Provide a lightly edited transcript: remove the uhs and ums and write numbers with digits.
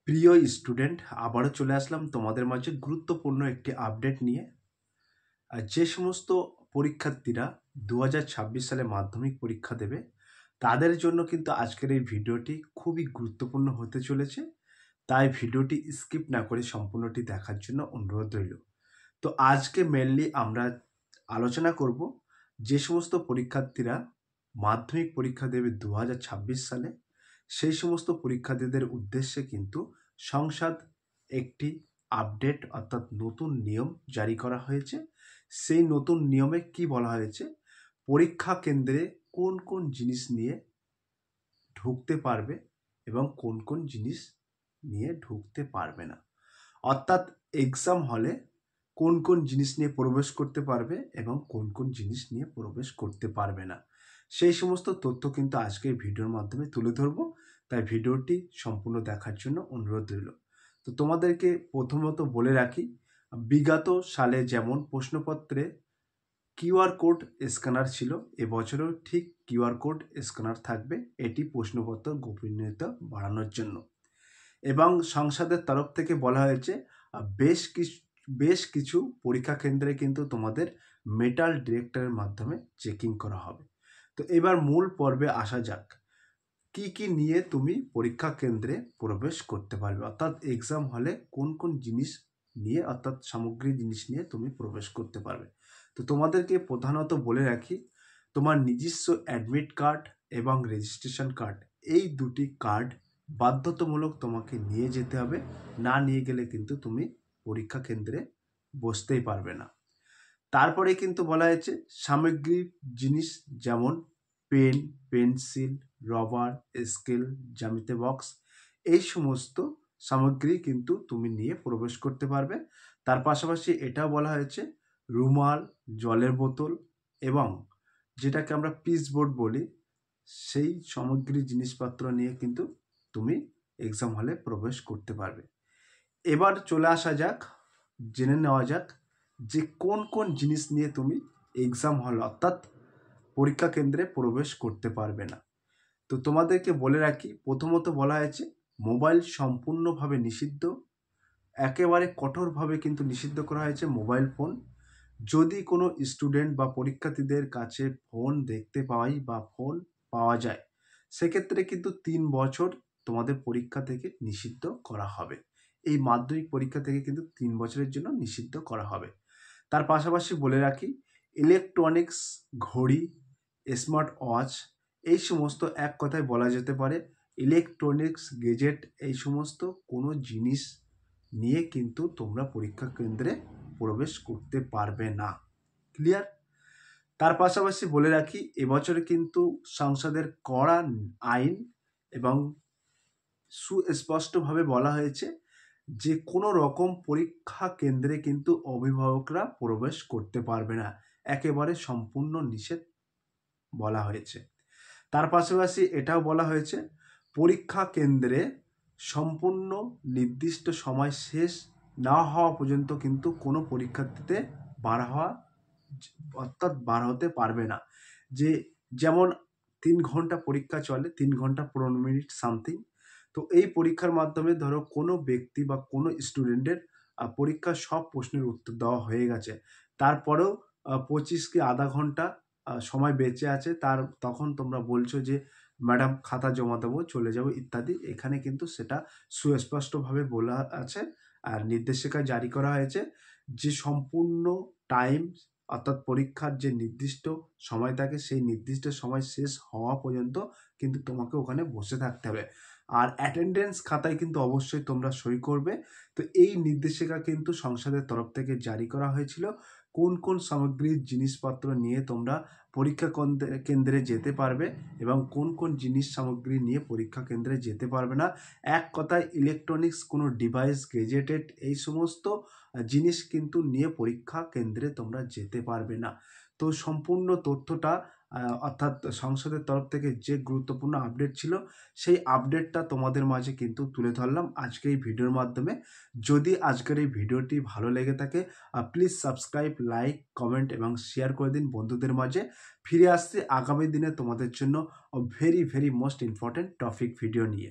প্রিয় স্টুডেন্ট, আবারও চলে আসলাম তোমাদের মাঝে গুরুত্বপূর্ণ একটি আপডেট নিয়ে। আর যে সমস্ত পরীক্ষার্থীরা 2026 সালে মাধ্যমিক পরীক্ষা দেবে তাদের জন্য কিন্তু আজকের এই ভিডিওটি খুবই গুরুত্বপূর্ণ হতে চলেছে। তাই ভিডিওটি স্কিপ না করে সম্পূর্ণটি দেখার জন্য অনুরোধ রইল। তো আজকে মেনলি আমরা আলোচনা করব যে সমস্ত পরীক্ষার্থীরা মাধ্যমিক পরীক্ষা দেবে 2026 সালে, সেই সমস্ত পরীক্ষার্থীদের উদ্দেশ্যে কিন্তু সংসদ একটি আপডেট অর্থাৎ নতুন নিয়ম জারি করা হয়েছে। সেই নতুন নিয়মে কি বলা হয়েছে, পরীক্ষা কেন্দ্রে কোন কোন জিনিস নিয়ে ঢুকতে পারবে এবং কোন কোন জিনিস নিয়ে ঢুকতে পারবে না, অর্থাৎ এক্সাম হলে কোন কোন জিনিস নিয়ে প্রবেশ করতে পারবে এবং কোন কোন জিনিস নিয়ে প্রবেশ করতে পারবে না, সেই সমস্ত তথ্য কিন্তু আজকে এই ভিডিওর মাধ্যমে তুলে ধরবো। তাই ভিডিওটি সম্পূর্ণ দেখার জন্য অনুরোধ রইল। তো তোমাদেরকে প্রথমত বলে রাখি, বিগত সালে যেমন প্রশ্নপত্রে কিউআর কোড স্ক্যানার ছিল, এবছরেও ঠিক কিউআর কোড স্ক্যানার থাকবে। এটি প্রশ্নপত্র গোপনীয়তা বাড়ানোর জন্য। এবং সংসদের তরফ থেকে বলা হয়েছে বেশ কিছু পরীক্ষা কেন্দ্রে কিন্তু তোমাদের মেটাল ডিটেক্টরের মাধ্যমে চেকিং করা হবে। তো এবার মূল পর্বে আসা যাক, কি কি নিয়ে তুমি পরীক্ষা কেন্দ্রে প্রবেশ করতে পারবে, অর্থাৎ এক্সাম হলে কোন কোন জিনিস নিয়ে অর্থাৎ সামগ্রী জিনিস নিয়ে তুমি প্রবেশ করতে পারবে। তো তোমাদেরকে প্রধানত বলে রাখি, তোমার নিজস্ব অ্যাডমিট কার্ড এবং রেজিস্ট্রেশন কার্ড, এই দুটি কার্ড বাধ্যতামূলক তোমাকে নিয়ে যেতে হবে। না নিয়ে গেলে কিন্তু তুমি পরীক্ষা কেন্দ্রে বসতেই পারবে না। তারপরে কিন্তু বলা হয়েছে সামগ্রিক জিনিস যেমন পেন, পেন্সিল, রবার, স্কেল, জ্যামিতি বক্স, এই সমস্ত সামগ্রী কিন্তু তুমি নিয়ে প্রবেশ করতে পারবে। তার পাশাপাশি এটাও বলা হয়েছে রুমাল, জলের বোতল এবং যেটাকে আমরা পিচবোর্ড বলি, সেই সামগ্রী জিনিসপত্র নিয়ে কিন্তু তুমি এক্সাম হলে প্রবেশ করতে পারবে। এবার চলে আসা যাক, জেনে নেওয়া যাক যে কোন কোন জিনিস নিয়ে তুমি এক্সাম হল অর্থাৎ পরীক্ষা কেন্দ্রে প্রবেশ করতে পারবে না। তো তোমাদেরকে বলে রাখি, প্রথমত বলা হয়েছে মোবাইল সম্পূর্ণভাবে নিষিদ্ধ, একেবারে কঠোরভাবে কিন্তু নিষিদ্ধ করা হয়েছে মোবাইল ফোন। যদি কোনো স্টুডেন্ট বা পরীক্ষার্থীদের কাছে ফোন দেখতে পাওয়াই বা ফোন পাওয়া যায়, সেক্ষেত্রে কিন্তু 3 বছর তোমাদের পরীক্ষা থেকে নিষিদ্ধ করা হবে। এই মাধ্যমিক পরীক্ষা থেকে কিন্তু 3 বছরের জন্য নিষিদ্ধ করা হবে। তার পাশাপাশি বলে রাখি, ইলেকট্রনিক্স, ঘড়ি, স্মার্ট ওয়াচ, এই সমস্ত এক কথায় বলা যেতে পারে ইলেকট্রনিক্স গেজেট, এই সমস্ত কোনো জিনিস নিয়ে কিন্তু তোমরা পরীক্ষা কেন্দ্রে প্রবেশ করতে পারবে না। ক্লিয়ার? তার পাশাপাশি বলে রাখি, এবছরে কিন্তু সংসদের কড়া আইন এবং সুস্পষ্টভাবে বলা হয়েছে যে কোনো রকম পরীক্ষা কেন্দ্রে কিন্তু অভিভাবকরা প্রবেশ করতে পারবে না, একেবারে সম্পূর্ণ নিষেধ বলা হয়েছে। তার পাশাপাশি এটাও বলা হয়েছে পরীক্ষা কেন্দ্রে সম্পূর্ণ নির্দিষ্ট সময় শেষ না হওয়া পর্যন্ত কিন্তু কোনো পরীক্ষার্থীতে বার হতে পারবে না। যেমন 3 ঘন্টা পরীক্ষা চলে, 3 ঘন্টা 15 মিনিট সামথিং। তো এই পরীক্ষার মাধ্যমে ধরো কোনো ব্যক্তি বা কোনো স্টুডেন্টের পরীক্ষার সব প্রশ্নের উত্তর দেওয়া হয়ে গেছে, তারপরেও 25 কি আধা ঘন্টা সময় বেঁচে আছে, তখন তোমরা বলছো যে ম্যাডাম খাতা জমা দেবো, চলে যাবো ইত্যাদি। এখানে কিন্তু সেটা সুস্পষ্টভাবে বলা আছে আর নির্দেশিকা জারি করা হয়েছে যে সম্পূর্ণ টাইম অর্থাৎ পরীক্ষার যে নির্দিষ্ট সময় থাকে, সেই নির্দিষ্ট সময় শেষ হওয়া পর্যন্ত কিন্তু তোমাকে ওখানে বসে থাকতে হবে। আর অ্যাটেন্ডেন্স খাতায় কিন্তু অবশ্যই তোমরা সই করবে। তো এই নির্দেশিকা কিন্তু সংসদের তরফ থেকে জারি করা হয়েছিল, কোন কোন সামগ্রীর জিনিসপত্র নিয়ে তোমরা পরীক্ষা কেন্দ্রে যেতে পারবে এবং কোন কোন জিনিস সামগ্রী নিয়ে পরীক্ষা কেন্দ্রে যেতে পারবে না। এক কথায় ইলেকট্রনিক্স কোনো ডিভাইস, গেজেটেড, এই সমস্ত জিনিস কিন্তু নিয়ে পরীক্ষা কেন্দ্রে তোমরা যেতে পারবে না। তো সম্পূর্ণ তথ্যটা অর্থাৎ সংসদের তরফ থেকে যে গুরুত্বপূর্ণ আপডেট ছিল, সেই আপডেটটা তোমাদের মাঝে কিন্তু তুলে ধরলাম আজকে এই ভিডিওর মাধ্যমে। যদি আজকের এই ভিডিওটি ভালো লেগে থাকে, প্লিজ সাবস্ক্রাইব, লাইক, কমেন্ট এবং শেয়ার করে দিন বন্ধুদের মাঝে। ফিরে আসছি আগামী দিনে তোমাদের জন্য very most important topic video নিয়ে।